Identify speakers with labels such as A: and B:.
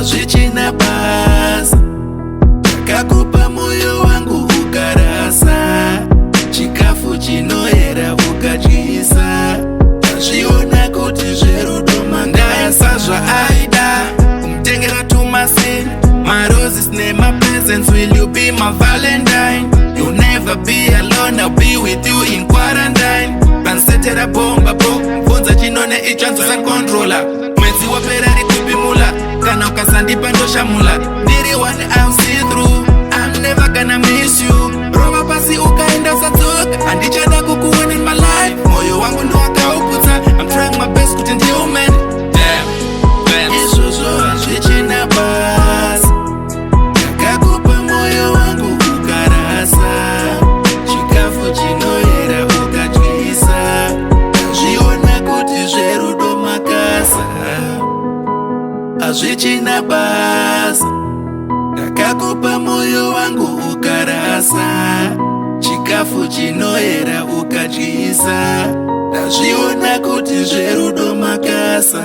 A: hazvichina basa. Ndakakupa moyo wangu ukarasa, chikafu chinoera ukadyisa. Ndazviona kuti zverudo mangasa zvaaida kumutengera tumasi, my roses nema presents. Will you be my Valentine? You'll never be alone, I'll be with you in quarantine. Pansetera bomba bo mvunza chinone ichanzo sa controller. Mwezi wapera rikupimula kana ukasandipa ndoshamula. Ndiri one I'll see through, I'm never gonna miss you. Rova pasi ukaenda usatsuka, handichada kukuona in my life. Moyo wangu ndo wakauputsa, I'm trying my best kuti ndiumen. Izvozvo hazvichina basa. Ndakakupa moyo wangu ukarasa, chikafu chinoera ukadyisa. Ndazviona kuti zverudo makasa, hazvichina basa. Ndakakupa moyo wangu ukarasa, chikafu chinoera ukadyisa. Ndazviona kuti zverudo makasa.